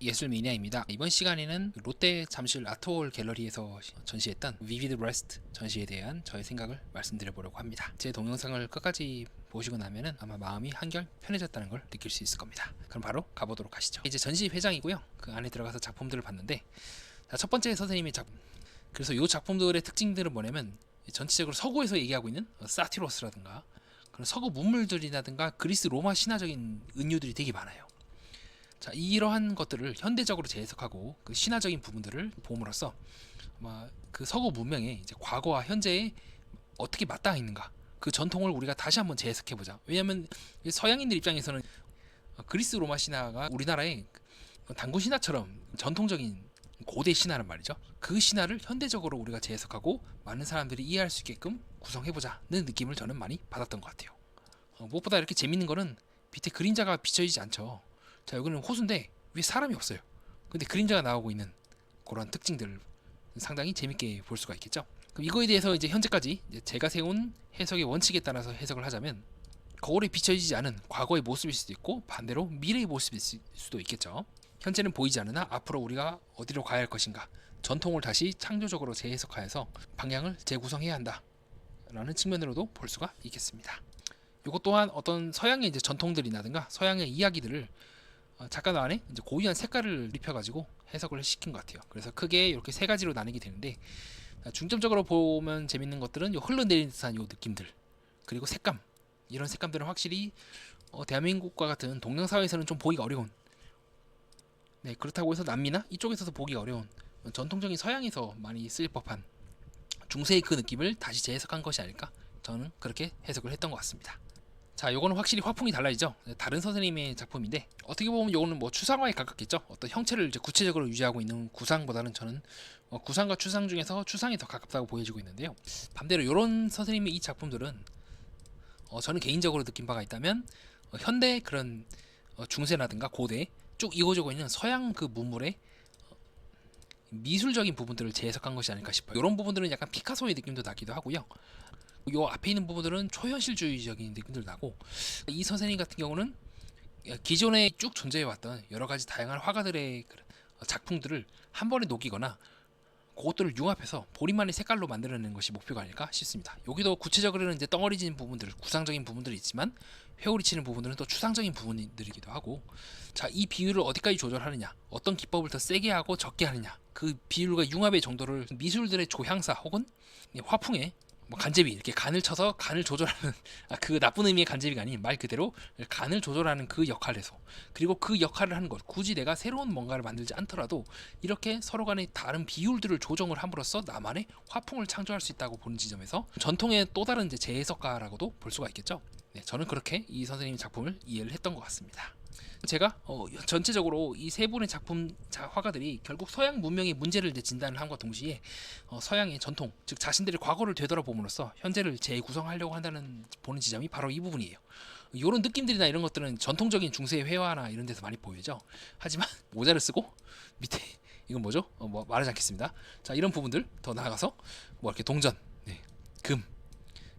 예술미니아입니다. 이번 시간에는 롯데 잠실 아트홀 갤러리에서 전시했던 Vivid Rest 전시에 대한 저의 생각을 말씀드려보려고 합니다. 제 동영상을 끝까지 보시고 나면은 아마 마음이 한결 편해졌다는 걸 느낄 수 있을 겁니다. 그럼 바로 가보도록 하시죠. 이제 전시 회장이고요. 그 안에 들어가서 작품들을 봤는데, 첫 번째 선생님의 작품. 그래서 이 작품들의 특징들은 뭐냐면 전체적으로 서구에서 얘기하고 있는 사티로스라든가 그런 서구 문물들이라든가 그리스 로마 신화적인 은유들이 되게 많아요. 자, 이러한 것들을 현대적으로 재해석하고 그 신화적인 부분들을 봄으로써 아마 그 서구 문명의 이제 과거와 현재에 어떻게 맞닿아 있는가, 그 전통을 우리가 다시 한번 재해석해보자. 왜냐하면 서양인들 입장에서는 그리스 로마 신화가 우리나라의 단군 신화처럼 전통적인 고대 신화란 말이죠. 그 신화를 현대적으로 우리가 재해석하고 많은 사람들이 이해할 수 있게끔 구성해보자는 느낌을 저는 많이 받았던 것 같아요. 무엇보다 이렇게 재밌는 거는 밑에 그림자가 비춰지지 않죠. 자, 여기는 호수인데 위에 사람이 없어요. 근데 그림자가 나오고 있는 그런 특징들을 상당히 재밌게 볼 수가 있겠죠. 그럼 이거에 대해서 이제 현재까지 이제 제가 세운 해석의 원칙에 따라서 해석을 하자면, 거울에 비춰지지 않은 과거의 모습일 수도 있고 반대로 미래의 모습일 수도 있겠죠. 현재는 보이지 않으나 앞으로 우리가 어디로 가야 할 것인가, 전통을 다시 창조적으로 재해석하여서 방향을 재구성해야 한다 라는 측면으로도 볼 수가 있겠습니다. 이것 또한 어떤 서양의 이제 전통들이라든가 서양의 이야기들을 작가 안에 이제 고유한 색깔을 입혀가지고 해석을 시킨 것 같아요. 그래서 크게 이렇게 세 가지로 나뉘게 되는데, 중점적으로 보면 재밌는 것들은 요 흘러내리는 듯한 요 느낌들, 그리고 색감, 이런 색감들은 확실히 대한민국과 같은 동양 사회에서는 좀 보기가 어려운, 네, 그렇다고 해서 남미나 이쪽에서도 보기 어려운 전통적인 서양에서 많이 쓰일 법한 중세의 그 느낌을 다시 재해석한 것이 아닐까, 저는 그렇게 해석을 했던 것 같습니다. 자, 요거는 확실히 화풍이 달라지죠. 다른 선생님의 작품인데 어떻게 보면 요거는 뭐 추상화에 가깝겠죠. 어떤 형체를 이제 구체적으로 유지하고 있는 구상보다는 저는 구상과 추상 중에서 추상이 더 가깝다고 보여지고 있는데요. 반대로 요런 선생님의 이 작품들은 저는 개인적으로 느낀 바가 있다면 현대 그런 중세라든가 고대 쭉 이어지고 있는 서양 그 문물의 미술적인 부분들을 재해석한 것이 아닐까 싶어요. 이런 부분들은 약간 피카소의 느낌도 나기도 하고요. 요 앞에 있는 부분들은 초현실주의적인 느낌들 나고, 이 선생님 같은 경우는 기존에 쭉 존재해왔던 여러 가지 다양한 화가들의 작품들을 한 번에 녹이거나 그것들을 융합해서 본인만의 색깔로 만들어내는 것이 목표가 아닐까 싶습니다. 여기도 구체적으로는 이제 덩어리진 부분들, 구상적인 부분들이 있지만 회오리 치는 부분들은 또 추상적인 부분들이기도 하고, 자, 이 비율을 어디까지 조절하느냐, 어떤 기법을 더 세게 하고 적게 하느냐, 그 비율과 융합의 정도를 미술들의 조향사 혹은 화풍의 뭐 간제비, 이렇게 간을 쳐서 간을 조절하는 그 나쁜 의미의 간제비가 아닌 말 그대로 간을 조절하는 그 역할에서, 그리고 그 역할을 하는 것, 굳이 내가 새로운 뭔가를 만들지 않더라도 이렇게 서로 간의 다른 비율들을 조정을 함으로써 나만의 화풍을 창조할 수 있다고 보는 지점에서 전통의 또 다른 이제 재해석가라고도 볼 수가 있겠죠. 네, 저는 그렇게 이 선생님의 작품을 이해를 했던 것 같습니다. 제가 전체적으로 이 세 분의 작품 화가들이 결국 서양 문명의 문제를 이제 진단을 함과 동시에 서양의 전통, 즉 자신들의 과거를 되돌아봄으로써 현재를 재구성하려고 한다는 보는 지점이 바로 이 부분이에요. 이런 느낌들이나 이런 것들은 전통적인 중세 회화나 이런 데서 많이 보이죠. 하지만 모자를 쓰고 밑에 이건 뭐죠? 뭐 말하지 않겠습니다. 자, 이런 부분들 더 나아가서 뭐 이렇게 동전, 네, 금.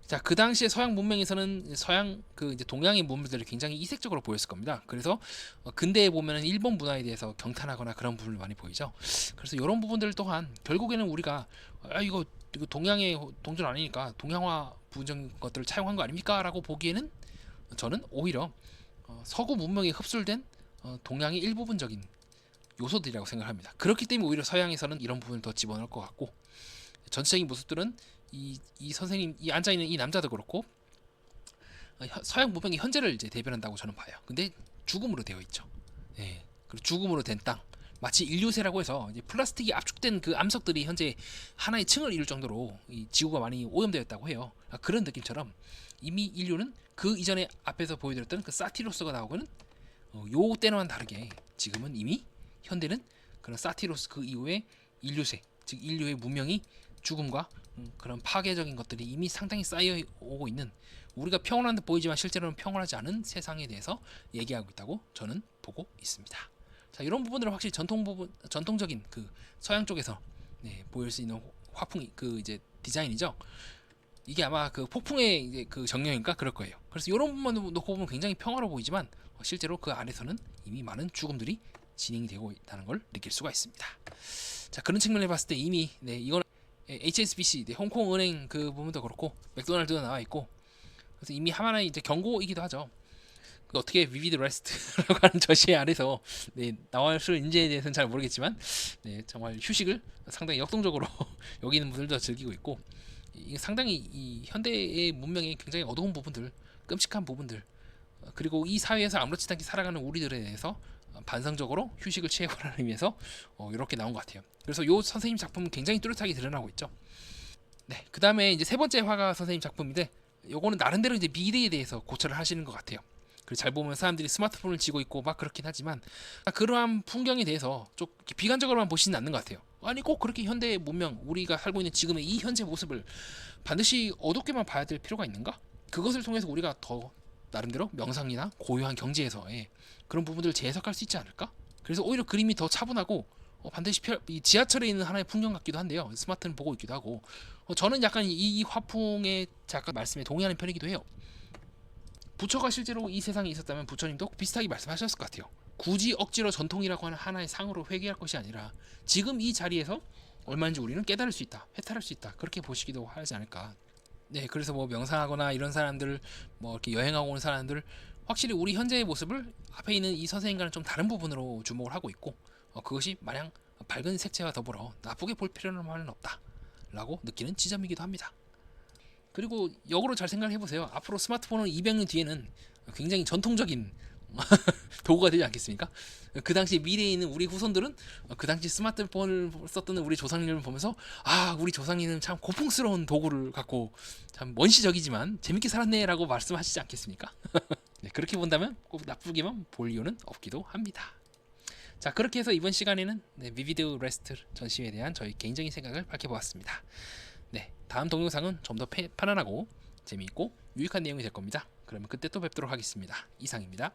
자, 그 당시에 서양 문명에서는 서양 그 이제 동양의 문물들이 굉장히 이색적으로 보였을 겁니다. 그래서 근대에 보면은 일본 문화에 대해서 경탄하거나 그런 부분을 많이 보이죠. 그래서 이런 부분들 또한 결국에는 우리가 이거 동양의 동전 아니니까 동양화 부분적인 것들을 차용한 거 아닙니까?라고 보기에는 저는 오히려 서구 문명에 흡수된 동양의 일부분적인 요소들이라고 생각합니다. 그렇기 때문에 오히려 서양에서는 이런 부분을 더 집어넣을 것 같고, 전체적인 모습들은 이 선생님, 이 앉아있는 이 남자도 그렇고 서양 문명의 현재를 이제 대변한다고 저는 봐요. 근데 죽음으로 되어 있죠. 예. 그리고 죽음으로 된 땅, 마치 인류세라고 해서 이제 플라스틱이 압축된 그 암석들이 현재 하나의 층을 이룰 정도로 이 지구가 많이 오염되었다고 해요. 그런 느낌처럼 이미 인류는 그 이전에 앞에서 보여드렸던 그 사티로스가 나오고는 요 때와는 다르게 지금은 이미 현대는 그런 사티로스 그 이후에 인류세, 즉 인류의 문명이 죽음과 그런 파괴적인 것들이 이미 상당히 쌓여 오고 있는, 우리가 평온한 듯 보이지만 실제로는 평온하지 않은 세상에 대해서 얘기하고 있다고 저는 보고 있습니다. 자, 이런 부분들은 확실히 전통적인 그 서양 쪽에서 보일 수 있는 화풍이 그 이제 디자인이죠. 이게 아마 그 폭풍의 이제 그 정령인가 그럴 거예요. 그래서 이런 부분만 놓고 보면 굉장히 평화로워 보이지만 실제로 그 안에서는 이미 많은 죽음들이 진행이 되고 있다는 걸 느낄 수가 있습니다. 자, 그런 측면을 봤을 때 이미 이건 HSBC, 홍콩은행 그 부분도 그렇고 맥도날드도 나와 있고, 그래서 이미 하나의 이제 경고이기도 하죠. 어떻게 vivid rest라고 하는 저시의 아래서 나올 수 있는지에 대해서는 잘 모르겠지만 정말 휴식을 상당히 역동적으로 여기는 분들도 즐기고 있고, 이게 상당히 이 현대의 문명의 굉장히 어두운 부분들, 끔찍한 부분들, 그리고 이 사회에서 아무렇지도 않게 살아가는 우리들에 대해서 반성적으로 휴식을 취해보라는 의미에서 이렇게 나온 것 같아요. 그래서 요 선생님 작품은 굉장히 뚜렷하게 드러나고 있죠. 네, 그 다음에 이제 세 번째 화가 선생님 작품인데, 요거는 나름대로 이제 미래에 대해서 고찰을 하시는 것 같아요. 그리고 잘 보면 사람들이 스마트폰을 쥐고 있고 막 그렇긴 하지만, 그러한 풍경에 대해서 좀 비관적으로만 보시는 않는 것 같아요. 아니 꼭 그렇게 현대의 문명, 우리가 살고 있는 지금의 이 현재 모습을 반드시 어둡게만 봐야 될 필요가 있는가? 그것을 통해서 우리가 더 나름대로 명상이나 고요한 경지에서의 그런 부분들을 재해석할 수 있지 않을까? 그래서 오히려 그림이 더 차분하고 반드시 이 지하철에 있는 하나의 풍경 같기도 한데요. 스마트폰 보고 있기도 하고, 저는 약간 이 화풍의 작가 말씀에 동의하는 편이기도 해요. 부처가 실제로 이 세상에 있었다면 부처님도 비슷하게 말씀하셨을 것 같아요. 굳이 억지로 전통이라고 하는 하나의 상으로 회귀할 것이 아니라 지금 이 자리에서 얼마인지 우리는 깨달을 수 있다, 회탈할 수 있다, 그렇게 보시기도 하지 않을까. 네, 그래서 뭐 명상하거나 이런 사람들, 뭐 이렇게 여행하고 오는 사람들, 확실히 우리 현재의 모습을 앞에 있는 이 선생님과는 좀 다른 부분으로 주목을 하고 있고, 그것이 마냥 밝은 색채와 더불어 나쁘게 볼 필요는 없다 라고 느끼는 지점이기도 합니다. 그리고 역으로 잘 생각해 보세요. 앞으로 스마트폰은 200년 뒤에는 굉장히 전통적인 도구가 되지 않겠습니까? 그 당시 미래에 있는 우리 후손들은 그 당시 스마트폰을 썼던 우리 조상님을 보면서, 아, 우리 조상님은 참 고풍스러운 도구를 갖고 참 원시적이지만 재밌게 살았네라고 말씀하시지 않겠습니까? 네, 그렇게 본다면 꼭 나쁘게만 볼 이유는 없기도 합니다. 자, 그렇게 해서 이번 시간에는 vivid rest 전시회에 대한 저희 개인적인 생각을 밝혀보았습니다. 네, 다음 동영상은 좀 더 편안하고 재미있고 유익한 내용이 될 겁니다. 그러면 그때 또 뵙도록 하겠습니다. 이상입니다.